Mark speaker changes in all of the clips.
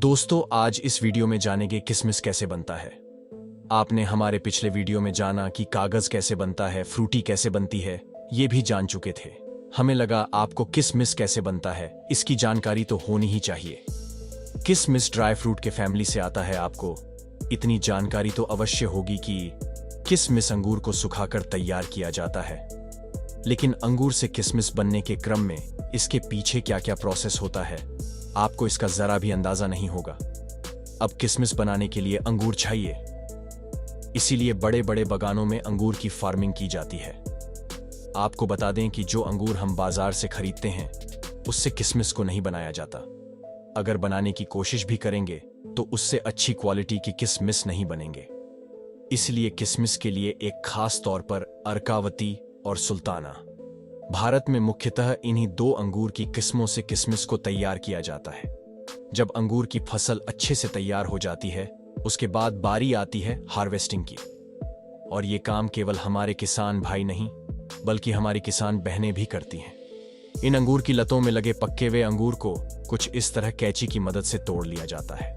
Speaker 1: दोस्तों, आज इस वीडियो में जानेंगे किशमिश कैसे बनता है। आपने हमारे पिछले वीडियो में जाना कि कागज कैसे बनता है, फ्रूटी कैसे बनती है, ये भी जान चुके थे। हमें लगा आपको किशमिश कैसे बनता है इसकी जानकारी तो होनी ही चाहिए। किशमिश ड्राई फ्रूट के फैमिली से आता है। आपको इतनी जानकारी तो अवश्य होगी कि किशमिश अंगूर को सुखाकर तैयार किया जाता है, लेकिन अंगूर से किशमिश बनने के क्रम में इसके पीछे क्या क्या प्रोसेस होता है आपको इसका जरा भी अंदाजा नहीं होगा। अब किशमिश बनाने के लिए अंगूर चाहिए, इसीलिए बड़े बड़े बागानों में अंगूर की फार्मिंग की जाती है। आपको बता दें कि जो अंगूर हम बाजार से खरीदते हैं उससे किशमिश को नहीं बनाया जाता। अगर बनाने की कोशिश भी करेंगे तो उससे अच्छी क्वालिटी की किशमिश नहीं बनेंगे। इसलिए किशमिश के लिए एक खास तौर पर अर्कावती और सुल्ताना, भारत में मुख्यतः इन्हीं दो अंगूर की किस्मों से किशमिश को तैयार किया जाता है। जब अंगूर की फसल अच्छे से तैयार हो जाती है उसके बाद बारी आती है हार्वेस्टिंग की। और ये काम केवल हमारे किसान भाई नहीं बल्कि हमारी किसान बहनें भी करती हैं। इन अंगूर की लतों में लगे पक्के हुए अंगूर को कुछ इस तरह कैंची की मदद से तोड़ लिया जाता है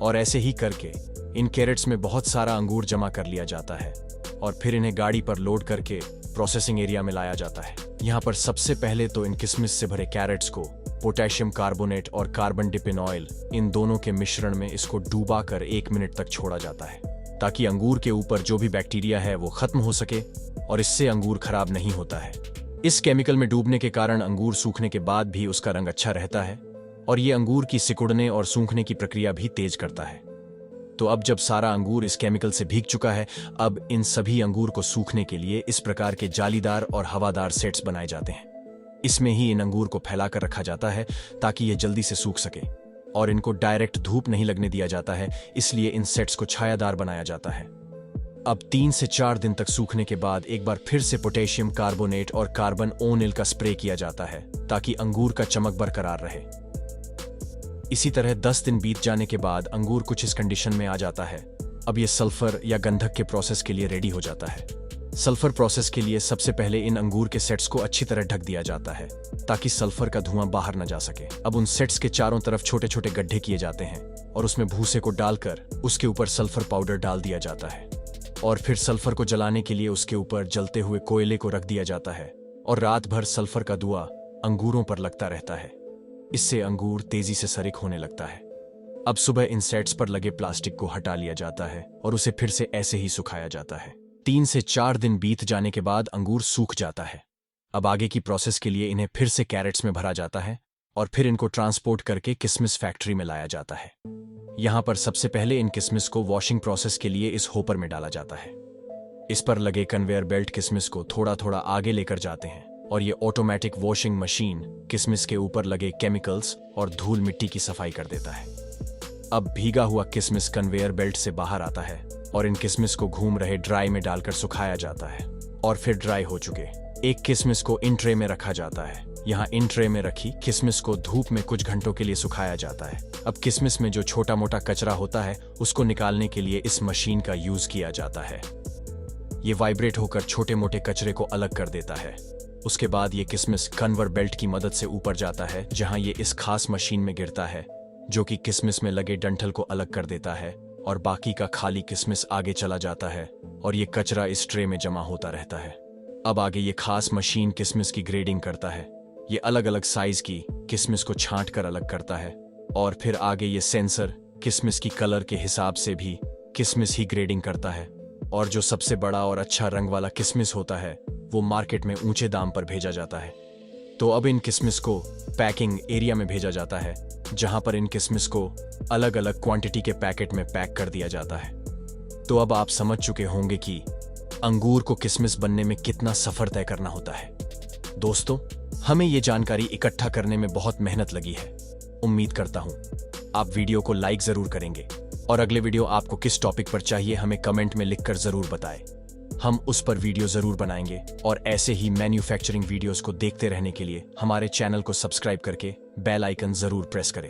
Speaker 1: और ऐसे ही करके इन कैरेट्स में बहुत सारा अंगूर जमा कर लिया जाता है और फिर इन्हें गाड़ी पर लोड करके प्रोसेसिंग एरिया में लाया जाता है। यहाँ पर सबसे पहले तो इन किशमिश से भरे कैरेट्स को पोटेशियम कार्बोनेट और कार्बन डिपिन ऑयल, इन दोनों के मिश्रण में इसको डूबा कर 1 मिनट तक छोड़ा जाता है ताकि अंगूर के ऊपर जो भी बैक्टीरिया है वो खत्म हो सके और इससे अंगूर खराब नहीं होता है। इस केमिकल में डूबने के कारण अंगूर सूखने के बाद भी उसका रंग अच्छा रहता है और ये अंगूर की सिकुड़ने और सूखने की प्रक्रिया भी तेज करता है। तो अब जब सारा अंगूर इस केमिकल से भीग चुका है, अब इन सभी अंगूर को सूखने के लिए इस प्रकार के जालीदार और हवादार सेट्स बनाए जाते हैं। इसमें ही इन अंगूर को फैलाकर रखा जाता है ताकि ये जल्दी से सूख सके और इनको डायरेक्ट धूप नहीं लगने दिया जाता है, इसलिए इन सेट्स को छायादार बनाया जाता है। अब 3 से 4 दिन तक सूखने के बाद एक बार फिर से पोटेशियम कार्बोनेट और कार्बन ओनिल का स्प्रे किया जाता है ताकि अंगूर का चमक बरकरार रहे। इसी तरह 10 दिन बीत जाने के बाद अंगूर कुछ इस कंडीशन में आ जाता है। अब ये सल्फर या गंधक के प्रोसेस के लिए रेडी हो जाता है। सल्फर प्रोसेस के लिए सबसे पहले इन अंगूर के सेट्स को अच्छी तरह ढक दिया जाता है ताकि सल्फर का धुआं बाहर न जा सके। अब उन सेट्स के चारों तरफ छोटे छोटे गड्ढे किए जाते हैं और उसमें भूसे को डालकर उसके ऊपर सल्फर पाउडर डाल दिया जाता है और फिर सल्फर को जलाने के लिए उसके ऊपर जलते हुए कोयले को रख दिया जाता है और रात भर सल्फर का धुआं अंगूरों पर लगता रहता है। इससे अंगूर तेजी से सरिक होने लगता है। अब सुबह इन सेट्स पर लगे प्लास्टिक को हटा लिया जाता है और उसे फिर से ऐसे ही सुखाया जाता है। 3 से 4 दिन बीत जाने के बाद अंगूर सूख जाता है। अब आगे की प्रोसेस के लिए इन्हें फिर से कैरेट्स में भरा जाता है और फिर इनको ट्रांसपोर्ट करके किशमिश फैक्ट्री में लाया जाता है। यहाँ पर सबसे पहले इन किशमिश को वॉशिंग प्रोसेस के लिए इस होपर में डाला जाता है। इस पर लगे कन्वेयर बेल्ट किशमिश को थोड़ा थोड़ा आगे लेकर जाते हैं और ये ऑटोमेटिक वॉशिंग मशीन किशमिश के ऊपर लगे केमिकल्स और धूल मिट्टी की सफाई कर देता है। अब भीगा हुआ किशमिश कन्वेयर बेल्ट से बाहर आता है और इन किशमिश को घूम रहे ड्राई में डालकर सुखाया जाता है और फिर ड्राई हो चुके एक किशमिश को इन ट्रे में रखा जाता है। यहाँ इन ट्रे में रखी किशमिश को धूप में कुछ घंटों के लिए सुखाया जाता है। अब किशमिश में जो छोटा मोटा कचरा होता है उसको निकालने के लिए इस मशीन का यूज किया जाता है। ये वाइब्रेट होकर छोटे मोटे कचरे को अलग कर देता है। उसके बाद ये किशमिश कन्वेयर बेल्ट की मदद से ऊपर जाता है जहां ये इस खास मशीन में गिरता है जो कि किशमिश में लगे डंठल को अलग कर देता है और बाकी का खाली किशमिश आगे चला जाता है और ये कचरा इस ट्रे में जमा होता रहता है। अब आगे ये खास मशीन किशमिश की ग्रेडिंग करता है। ये अलग अलग साइज की किशमिश को छांट कर अलग करता है और फिर आगे ये सेंसर किशमिश की कलर के हिसाब से भी किशमिश ही ग्रेडिंग करता है और जो सबसे बड़ा और अच्छा रंग वाला किशमिश होता है वो मार्केट में ऊंचे दाम पर भेजा जाता है। तो अब इन किशमिश को पैकिंग एरिया में भेजा जाता है जहां पर इन किशमिश को अलग अलग क्वांटिटी के पैकेट में पैक कर दिया जाता है। तो अब आप समझ चुके होंगे कि अंगूर को किशमिश बनने में कितना सफर तय करना होता है। दोस्तों, हमें ये जानकारी इकट्ठा करने में बहुत मेहनत लगी है। उम्मीद करता हूं आप वीडियो को लाइक जरूर करेंगे और अगले वीडियो आपको किस टॉपिक पर चाहिए हमें कमेंट में लिखकर जरूर बताएं। हम उस पर वीडियो जरूर बनाएंगे और ऐसे ही मैन्युफैक्चरिंग वीडियोस को देखते रहने के लिए हमारे चैनल को सब्सक्राइब करके बेल आइकन जरूर प्रेस करें।